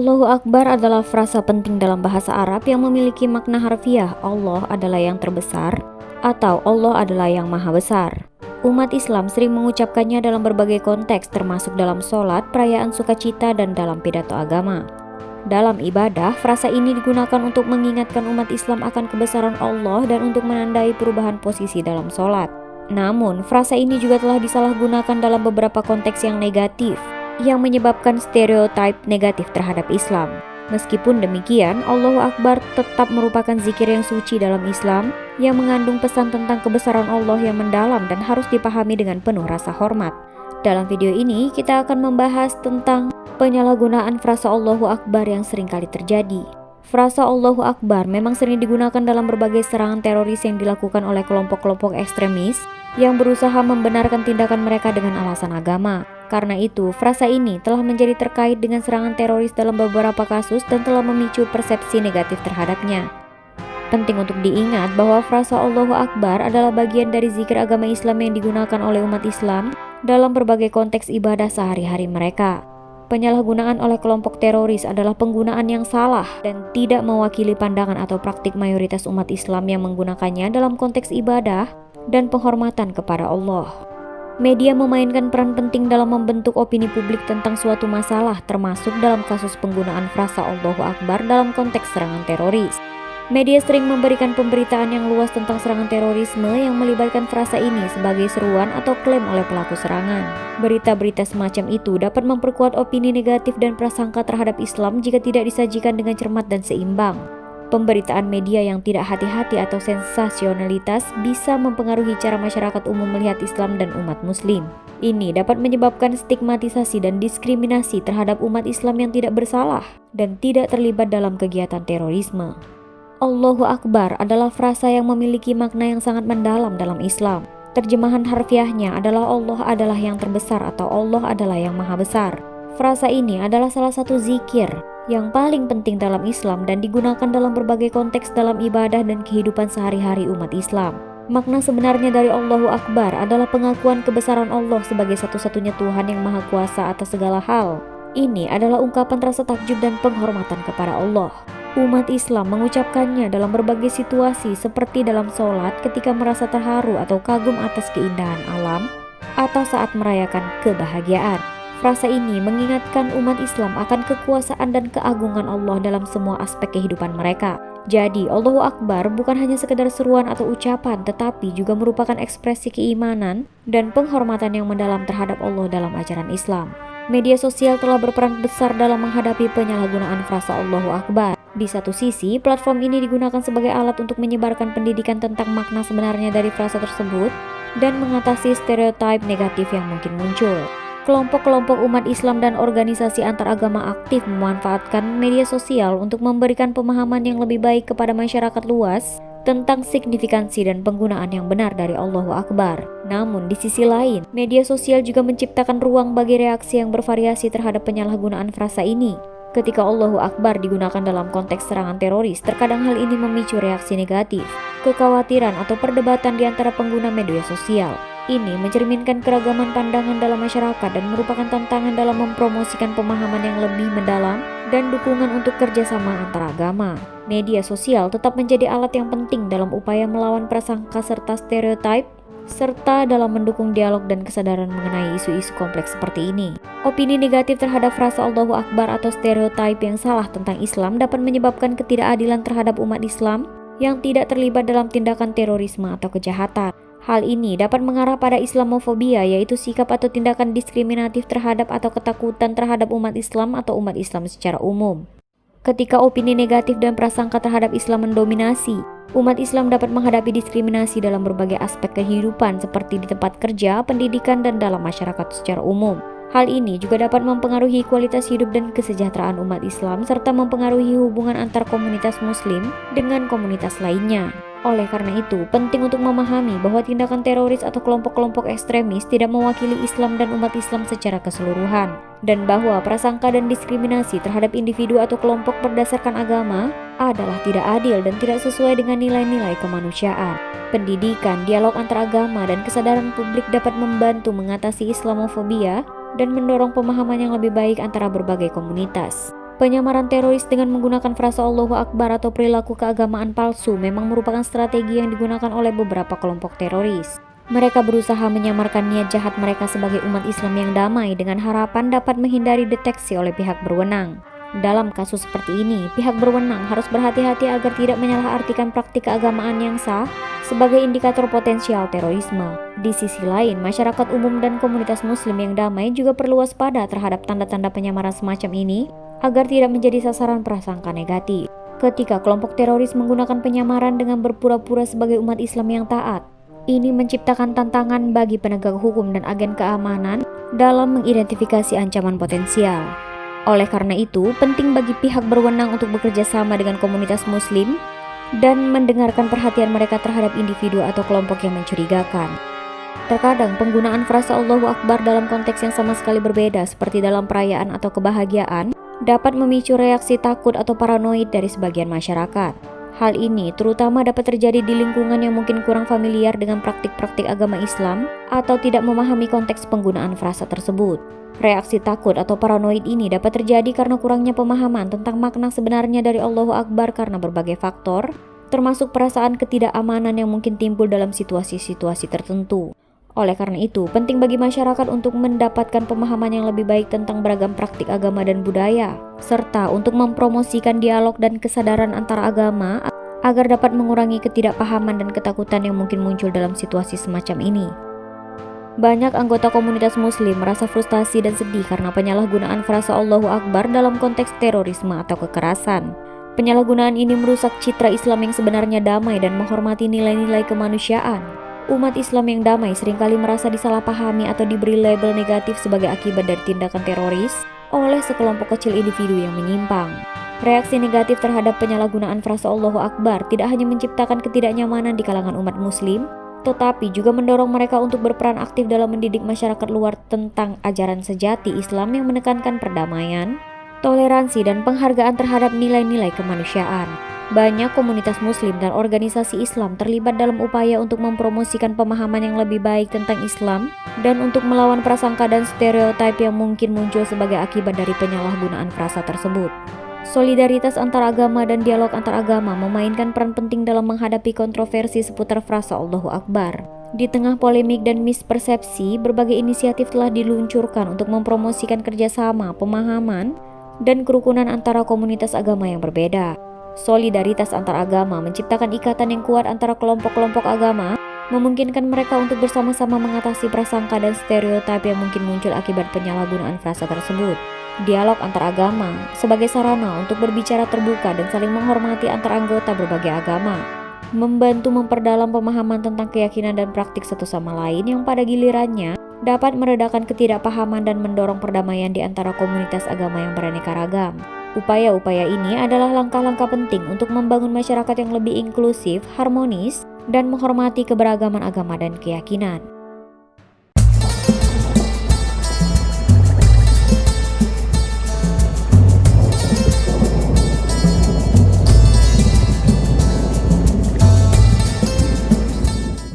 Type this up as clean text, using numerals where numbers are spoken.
Allahu Akbar adalah frasa penting dalam bahasa Arab yang memiliki makna harfiah Allah adalah yang terbesar atau Allah adalah yang maha besar. Umat Islam sering mengucapkannya dalam berbagai konteks termasuk dalam sholat, perayaan sukacita, dan dalam pidato agama. Dalam ibadah, frasa ini digunakan untuk mengingatkan umat Islam akan kebesaran Allah dan untuk menandai perubahan posisi dalam sholat. Namun, frasa ini juga telah disalahgunakan dalam beberapa konteks yang negatif, yang menyebabkan stereotip negatif terhadap Islam. Meskipun demikian, Allahu Akbar tetap merupakan zikir yang suci dalam Islam yang mengandung pesan tentang kebesaran Allah yang mendalam dan harus dipahami dengan penuh rasa hormat. Dalam video ini, kita akan membahas tentang penyalahgunaan frasa Allahu Akbar yang seringkali terjadi. Frasa Allahu Akbar memang sering digunakan dalam berbagai serangan teroris yang dilakukan oleh kelompok-kelompok ekstremis yang berusaha membenarkan tindakan mereka dengan alasan agama. Karena itu, frasa ini telah menjadi terkait dengan serangan teroris dalam beberapa kasus dan telah memicu persepsi negatif terhadapnya. Penting untuk diingat bahwa frasa Allahu Akbar adalah bagian dari zikir agama Islam yang digunakan oleh umat Islam dalam berbagai konteks ibadah sehari-hari mereka. Penyalahgunaan oleh kelompok teroris adalah penggunaan yang salah dan tidak mewakili pandangan atau praktik mayoritas umat Islam yang menggunakannya dalam konteks ibadah dan penghormatan kepada Allah. Media memainkan peran penting dalam membentuk opini publik tentang suatu masalah, termasuk dalam kasus penggunaan frasa Allahu Akbar dalam konteks serangan teroris. Media sering memberikan pemberitaan yang luas tentang serangan terorisme yang melibatkan frasa ini sebagai seruan atau klaim oleh pelaku serangan. Berita-berita semacam itu dapat memperkuat opini negatif dan prasangka terhadap Islam jika tidak disajikan dengan cermat dan seimbang. Pemberitaan media yang tidak hati-hati atau sensasionalitas bisa mempengaruhi cara masyarakat umum melihat Islam dan umat Muslim. Ini dapat menyebabkan stigmatisasi dan diskriminasi terhadap umat Islam yang tidak bersalah dan tidak terlibat dalam kegiatan terorisme. Allahu Akbar adalah frasa yang memiliki makna yang sangat mendalam dalam Islam. Terjemahan harfiahnya adalah Allah adalah yang terbesar atau Allah adalah yang maha besar. Frasa ini adalah salah satu zikir yang paling penting dalam Islam dan digunakan dalam berbagai konteks dalam ibadah dan kehidupan sehari-hari umat Islam. Makna sebenarnya dari Allahu Akbar adalah pengakuan kebesaran Allah sebagai satu-satunya Tuhan yang maha kuasa atas segala hal. Ini adalah ungkapan rasa takjub dan penghormatan kepada Allah. Umat Islam mengucapkannya dalam berbagai situasi seperti dalam sholat ketika merasa terharu atau kagum atas keindahan alam atau saat merayakan kebahagiaan. Frasa ini mengingatkan umat Islam akan kekuasaan dan keagungan Allah dalam semua aspek kehidupan mereka. Jadi, Allahu Akbar bukan hanya sekedar seruan atau ucapan, tetapi juga merupakan ekspresi keimanan dan penghormatan yang mendalam terhadap Allah dalam ajaran Islam. Media sosial telah berperan besar dalam menghadapi penyalahgunaan frasa Allahu Akbar. Di satu sisi, platform ini digunakan sebagai alat untuk menyebarkan pendidikan tentang makna sebenarnya dari frasa tersebut dan mengatasi stereotip negatif yang mungkin muncul. Kelompok-kelompok umat Islam dan organisasi antaragama aktif memanfaatkan media sosial untuk memberikan pemahaman yang lebih baik kepada masyarakat luas tentang signifikansi dan penggunaan yang benar dari Allahu Akbar. Namun di sisi lain, media sosial juga menciptakan ruang bagi reaksi yang bervariasi terhadap penyalahgunaan frasa ini. Ketika Allahu Akbar digunakan dalam konteks serangan teroris, terkadang hal ini memicu reaksi negatif, kekhawatiran atau perdebatan di antara pengguna media sosial. Ini mencerminkan keragaman pandangan dalam masyarakat dan merupakan tantangan dalam mempromosikan pemahaman yang lebih mendalam dan dukungan untuk kerjasama antaragama. Media sosial tetap menjadi alat yang penting dalam upaya melawan prasangka serta stereotip, serta dalam mendukung dialog dan kesadaran mengenai isu-isu kompleks seperti ini. Opini negatif terhadap frasa Allahu Akbar atau stereotip yang salah tentang Islam dapat menyebabkan ketidakadilan terhadap umat Islam yang tidak terlibat dalam tindakan terorisme atau kejahatan. Hal ini dapat mengarah pada Islamofobia, yaitu sikap atau tindakan diskriminatif terhadap atau ketakutan terhadap umat Islam atau umat Islam secara umum. Ketika opini negatif dan prasangka terhadap Islam mendominasi, umat Islam dapat menghadapi diskriminasi dalam berbagai aspek kehidupan seperti di tempat kerja, pendidikan, dan dalam masyarakat secara umum. Hal ini juga dapat mempengaruhi kualitas hidup dan kesejahteraan umat Islam serta mempengaruhi hubungan antar komunitas Muslim dengan komunitas lainnya. Oleh karena itu, penting untuk memahami bahwa tindakan teroris atau kelompok-kelompok ekstremis tidak mewakili Islam dan umat Islam secara keseluruhan, dan bahwa prasangka dan diskriminasi terhadap individu atau kelompok berdasarkan agama adalah tidak adil dan tidak sesuai dengan nilai-nilai kemanusiaan. Pendidikan, dialog antaragama, dan kesadaran publik dapat membantu mengatasi Islamofobia dan mendorong pemahaman yang lebih baik antara berbagai komunitas. Penyamaran teroris dengan menggunakan frasa Allahu Akbar atau perilaku keagamaan palsu memang merupakan strategi yang digunakan oleh beberapa kelompok teroris. Mereka berusaha menyamarkan niat jahat mereka sebagai umat Islam yang damai dengan harapan dapat menghindari deteksi oleh pihak berwenang. Dalam kasus seperti ini, pihak berwenang harus berhati-hati agar tidak menyalahartikan praktik keagamaan yang sah sebagai indikator potensial terorisme. Di sisi lain, masyarakat umum dan komunitas muslim yang damai juga perlu waspada terhadap tanda-tanda penyamaran semacam ini agar tidak menjadi sasaran prasangka negatif. Ketika kelompok teroris menggunakan penyamaran dengan berpura-pura sebagai umat Islam yang taat, ini menciptakan tantangan bagi penegak hukum dan agen keamanan dalam mengidentifikasi ancaman potensial. Oleh karena itu, penting bagi pihak berwenang untuk bekerja sama dengan komunitas muslim dan mendengarkan perhatian mereka terhadap individu atau kelompok yang mencurigakan. Terkadang penggunaan frasa Allahu Akbar dalam konteks yang sama sekali berbeda, seperti dalam perayaan atau kebahagiaan, dapat memicu reaksi takut atau paranoid dari sebagian masyarakat. Hal ini terutama dapat terjadi di lingkungan yang mungkin kurang familiar dengan praktik-praktik agama Islam atau tidak memahami konteks penggunaan frasa tersebut. Reaksi takut atau paranoid ini dapat terjadi karena kurangnya pemahaman tentang makna sebenarnya dari Allahu Akbar karena berbagai faktor, termasuk perasaan ketidakamanan yang mungkin timbul dalam situasi-situasi tertentu. Oleh karena itu, penting bagi masyarakat untuk mendapatkan pemahaman yang lebih baik tentang beragam praktik agama dan budaya, serta untuk mempromosikan dialog dan kesadaran antar agama agar dapat mengurangi ketidakpahaman dan ketakutan yang mungkin muncul dalam situasi semacam ini. Banyak anggota komunitas muslim merasa frustasi dan sedih karena penyalahgunaan frasa Allahu Akbar dalam konteks terorisme atau kekerasan. Penyalahgunaan ini merusak citra Islam yang sebenarnya damai dan menghormati nilai-nilai kemanusiaan. Umat Islam yang damai seringkali merasa disalahpahami atau diberi label negatif sebagai akibat dari tindakan teroris oleh sekelompok kecil individu yang menyimpang. Reaksi negatif terhadap penyalahgunaan frasa Allahu Akbar tidak hanya menciptakan ketidaknyamanan di kalangan umat muslim, tetapi juga mendorong mereka untuk berperan aktif dalam mendidik masyarakat luar tentang ajaran sejati Islam yang menekankan perdamaian, toleransi, dan penghargaan terhadap nilai-nilai kemanusiaan. Banyak komunitas muslim dan organisasi Islam terlibat dalam upaya untuk mempromosikan pemahaman yang lebih baik tentang Islam dan untuk melawan prasangka dan stereotip yang mungkin muncul sebagai akibat dari penyalahgunaan frasa tersebut. Solidaritas antar agama dan dialog antar agama memainkan peran penting dalam menghadapi kontroversi seputar frasa Allahu Akbar. Di tengah polemik dan mispersepsi, berbagai inisiatif telah diluncurkan untuk mempromosikan kerjasama, pemahaman, dan kerukunan antara komunitas agama yang berbeda. Solidaritas antar agama menciptakan ikatan yang kuat antara kelompok-kelompok agama, memungkinkan mereka untuk bersama-sama mengatasi prasangka dan stereotip yang mungkin muncul akibat penyalahgunaan frasa tersebut. Dialog antar agama sebagai sarana untuk berbicara terbuka dan saling menghormati antar anggota berbagai agama, membantu memperdalam pemahaman tentang keyakinan dan praktik satu sama lain yang pada gilirannya dapat meredakan ketidakpahaman dan mendorong perdamaian di antara komunitas agama yang beraneka ragam. Upaya-upaya ini adalah langkah-langkah penting untuk membangun masyarakat yang lebih inklusif, harmonis, dan menghormati keberagaman agama dan keyakinan.